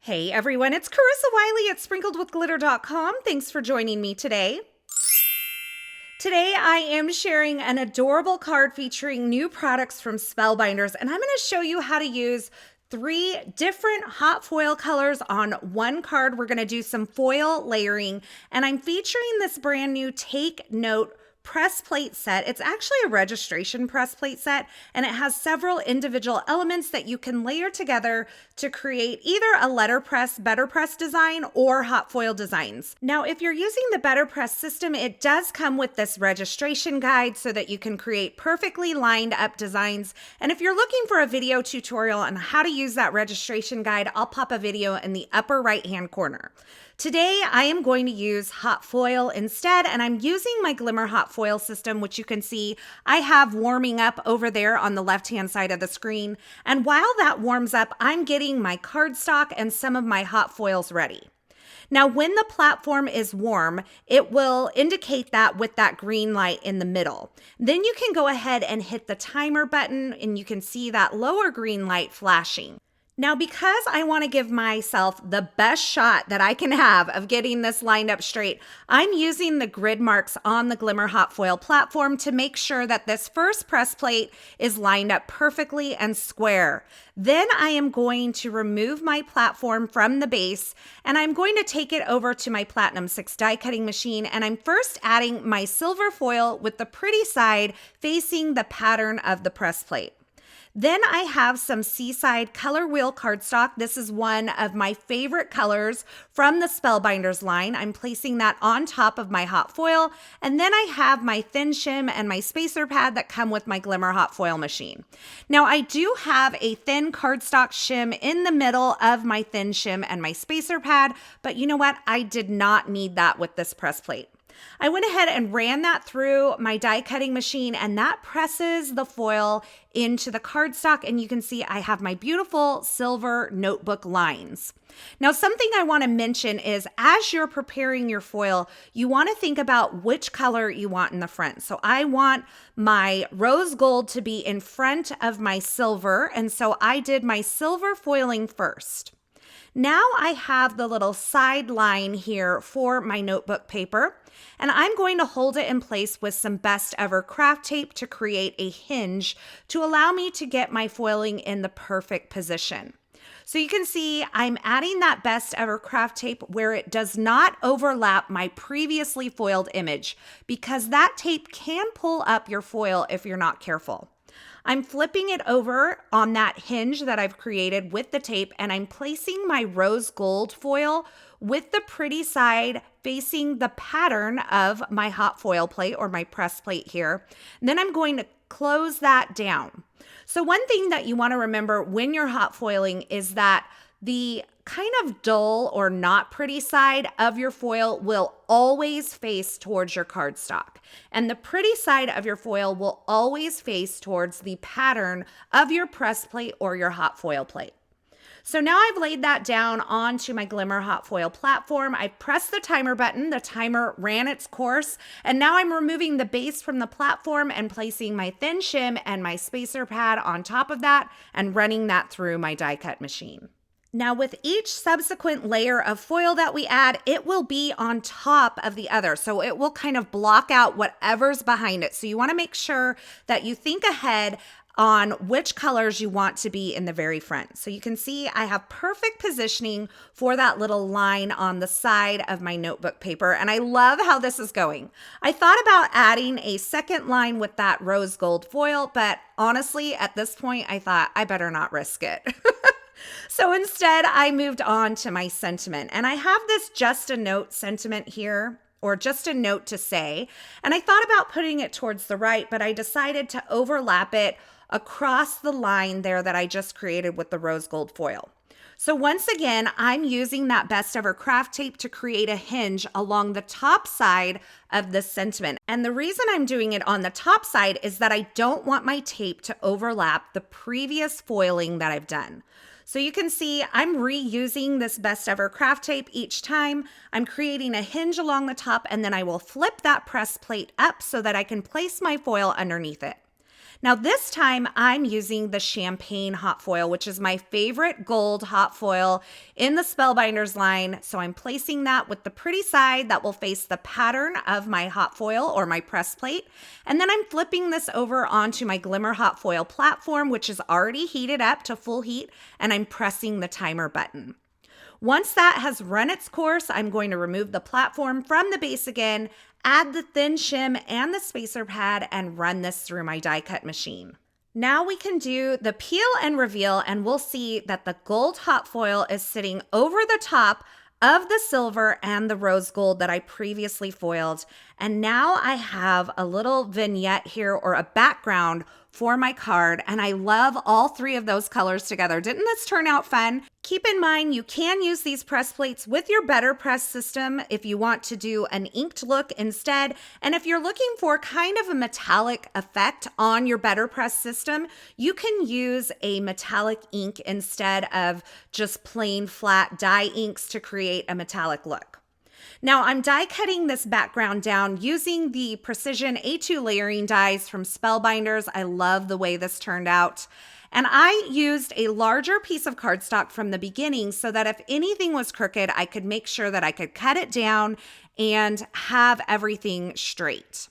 Hey everyone, it's Carissa Wiley at sprinkledwithglitter.com. Thanks for joining me today. Today I am sharing an adorable card featuring new products from Spellbinders, and I'm going to show you how to use 3 different hot foil colors on one card. We're going to do some foil layering, and I'm featuring this brand new Take Note press plate set. It's actually a registration press plate set, and it has several individual elements that you can layer together to create either a letterpress, better press design or hot foil designs. Now, if you're using the better press system, it does come with this registration guide so that you can create perfectly lined up designs. And if you're looking for a video tutorial on how to use that registration guide, I'll pop a video in the upper right-hand corner. Today, I am going to use hot foil instead, and I'm using my Glimmer hot foil system, which you can see I have warming up over there on the left-hand side of the screen. And while that warms up, I'm getting my cardstock and some of my hot foils ready. Now, when the platform is warm, it will indicate that with that green light in the middle. Then you can go ahead and hit the timer button, and you can see that lower green light flashing. Now, because I want to give myself the best shot that I can have of getting this lined up straight, I'm using the grid marks on the Glimmer hot foil platform to make sure that this first press plate is lined up perfectly and square. Then I am going to remove my platform from the base, and I'm going to take it over to my Platinum 6 die cutting machine, and I'm first adding my silver foil with the pretty side facing the pattern of the press plate. Then I have some Seaside ColorWheel cardstock. This is one of my favorite colors from the Spellbinders line. I'm placing that on top of my hot foil. And then I have my thin shim and my spacer pad that come with my Glimmer hot foil machine. Now, I do have a thin cardstock shim in the middle of my thin shim and my spacer pad, but you know what? I did not need that with this press plate. I went ahead and ran that through my die cutting machine, and that presses the foil into the cardstock, and you can see I have my beautiful silver notebook lines. Now, something I want to mention is as you're preparing your foil, you want to think about which color you want in the front. So I want my rose gold to be in front of my silver, and so I did my silver foiling first. Now I have the little side line here for my notebook paper, and I'm going to hold it in place with some best ever craft tape to create a hinge to allow me to get my foiling in the perfect position. So you can see I'm adding that best ever craft tape where it does not overlap my previously foiled image, because that tape can pull up your foil if you're not careful. I'm flipping it over on that hinge that I've created with the tape, and I'm placing my rose gold foil with the pretty side facing the pattern of my hot foil plate or my press plate here. And then I'm going to close that down. So one thing that you want to remember when you're hot foiling is that the kind of dull or not pretty side of your foil will always face towards your cardstock. And the pretty side of your foil will always face towards the pattern of your press plate or your hot foil plate. So now I've laid that down onto my Glimmer hot foil platform. I pressed the timer button, the timer ran its course, and now I'm removing the base from the platform and placing my thin shim and my spacer pad on top of that and running that through my die cut machine. Now, with each subsequent layer of foil that we add, it will be on top of the other. So it will kind of block out whatever's behind it. So you want to make sure that you think ahead on which colors you want to be in the very front. So you can see I have perfect positioning for that little line on the side of my notebook paper, and I love how this is going. I thought about adding a second line with that rose gold foil, but honestly, at this point, I thought I better not risk it. So instead, I moved on to my sentiment, and I have this just a note sentiment here, or just a note to say, and I thought about putting it towards the right, but I decided to overlap it across the line there that I just created with the rose gold foil. So once again, I'm using that best ever craft tape to create a hinge along the top side of the sentiment. And the reason I'm doing it on the top side is that I don't want my tape to overlap the previous foiling that I've done. So you can see I'm reusing this best ever craft tape each time. I'm creating a hinge along the top, and then I will flip that press plate up so that I can place my foil underneath it. Now this time I'm using the champagne hot foil, which is my favorite gold hot foil in the Spellbinders line. So I'm placing that with the pretty side that will face the pattern of my hot foil or my press plate. And then I'm flipping this over onto my Glimmer hot foil platform, which is already heated up to full heat, and I'm pressing the timer button. Once that has run its course, I'm going to remove the platform from the base again, add the thin shim and the spacer pad, and run this through my die cut machine. Now we can do the peel and reveal, and we'll see that the gold hot foil is sitting over the top of the silver and the rose gold that I previously foiled. And now I have a little vignette here, or a background for my card, and I love all three of those colors together. Didn't this turn out fun? Keep in mind, you can use these press plates with your Better Press system if you want to do an inked look instead. And if you're looking for kind of a metallic effect on your Better Press system, you can use a metallic ink instead of just plain flat dye inks to create a metallic look. Now I'm die cutting this background down using the Precision A2 layering dies from Spellbinders. I love the way this turned out. And I used a larger piece of cardstock from the beginning so that if anything was crooked, I could make sure that I could cut it down and have everything straight.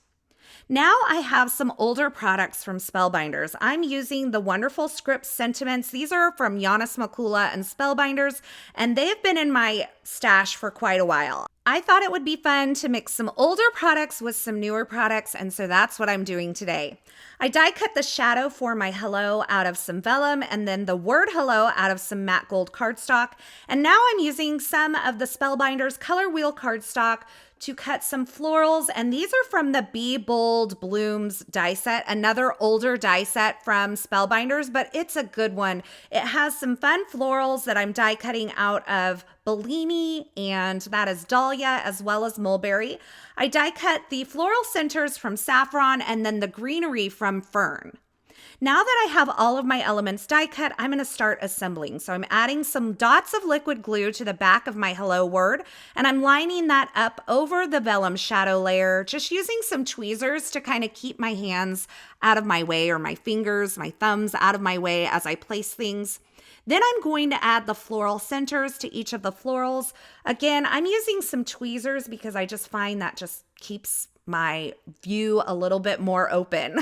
Now I have some older products from Spellbinders. I'm using the wonderful script sentiments. These are from Giannis Makula and Spellbinders, and they have been in my stash for quite a while. I thought it would be fun to mix some older products with some newer products, and so that's what I'm doing today. I die cut the shadow for my hello out of some vellum, and then the word hello out of some matte gold cardstock. And now I'm using some of the Spellbinders ColorWheel cardstock to cut some florals, and these are from the Be Bold Blooms die set, another older die set from Spellbinders, but it's a good one. It has some fun florals that I'm die cutting out of Bellini, and that is Dahlia, as well as Mulberry. I die cut the floral centers from Saffron, and then the greenery from Fern. Now that I have all of my elements die cut, I'm going to start assembling. So I'm adding some dots of liquid glue to the back of my hello word, and I'm lining that up over the vellum shadow layer, just using some tweezers to kind of keep my hands out of my way, or my fingers, my thumbs out of my way as I place things. Then I'm going to add the floral centers to each of the florals. Again, I'm using some tweezers because I just find that just keeps my view a little bit more open.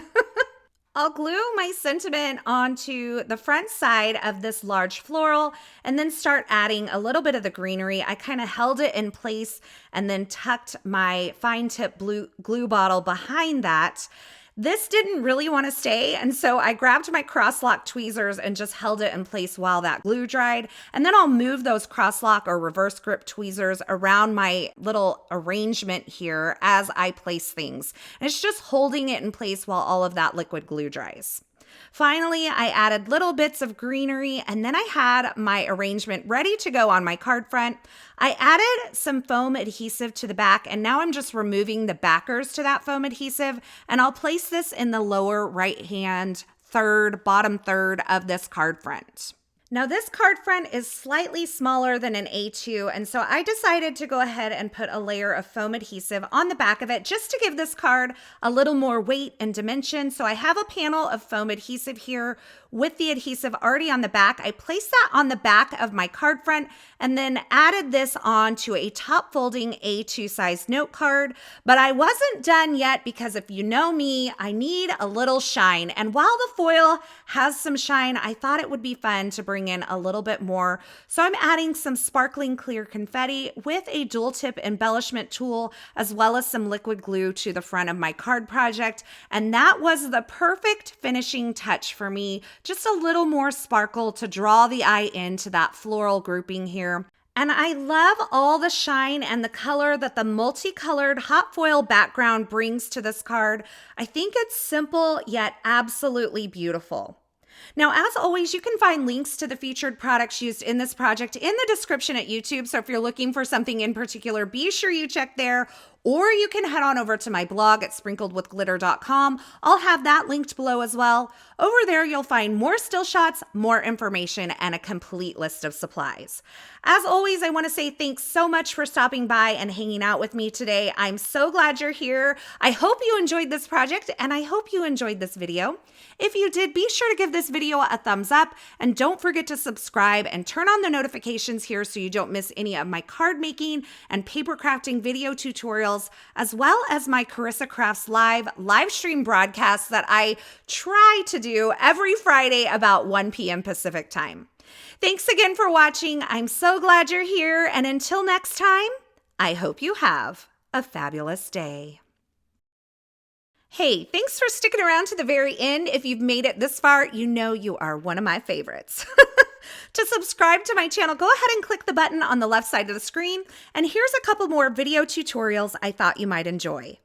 I'll glue my sentiment onto the front side of this large floral and then start adding a little bit of the greenery. I kind of held it in place and then tucked my fine tip glue bottle behind that. This didn't really want to stay, and so I grabbed my cross-lock tweezers and just held it in place while that glue dried. And then I'll move those cross-lock or reverse grip tweezers around my little arrangement here as I place things. And it's just holding it in place while all of that liquid glue dries. Finally, I added little bits of greenery, and then I had my arrangement ready to go on my card front. I added some foam adhesive to the back, and now I'm just removing the backers to that foam adhesive, and I'll place this in the lower right-hand bottom third of this card front. Now this card front is slightly smaller than an A2, and so I decided to go ahead and put a layer of foam adhesive on the back of it just to give this card a little more weight and dimension. So I have a panel of foam adhesive here with the adhesive already on the back. I placed that on the back of my card front and then added this on to a top folding A2 size note card. But I wasn't done yet because if you know me, I need a little shine. And while the foil has some shine, I thought it would be fun to bring in a little bit more. So I'm adding some sparkling clear confetti with a dual tip embellishment tool, as well as some liquid glue to the front of my card project. And that was the perfect finishing touch for me. Just a little more sparkle to draw the eye into that floral grouping here. And I love all the shine and the color that the multicolored hot foil background brings to this card. I think it's simple yet absolutely beautiful. Now, as always, you can find links to the featured products used in this project in the description at YouTube. So if you're looking for something in particular, be sure you check there. or you can head on over to my blog at sprinkledwithglitter.com. I'll have that linked below as well. Over there, you'll find more still shots, more information, and a complete list of supplies. As always, I want to say thanks so much for stopping by and hanging out with me today. I'm so glad you're here. I hope you enjoyed this project, and I hope you enjoyed this video. If you did, be sure to give this video a thumbs up, and don't forget to subscribe and turn on the notifications here so you don't miss any of my card making and paper crafting video tutorials, as well as my Carissa Crafts live stream broadcasts that I try to do every Friday about 1 p.m. Pacific time. Thanks again for watching. I'm so glad you're here, and until next time, I hope you have a fabulous day. Hey, thanks for sticking around to the very end. If you've made it this far, you know you are one of my favorites. To subscribe to my channel, go ahead and click the button on the left side of the screen, and here's a couple more video tutorials I thought you might enjoy.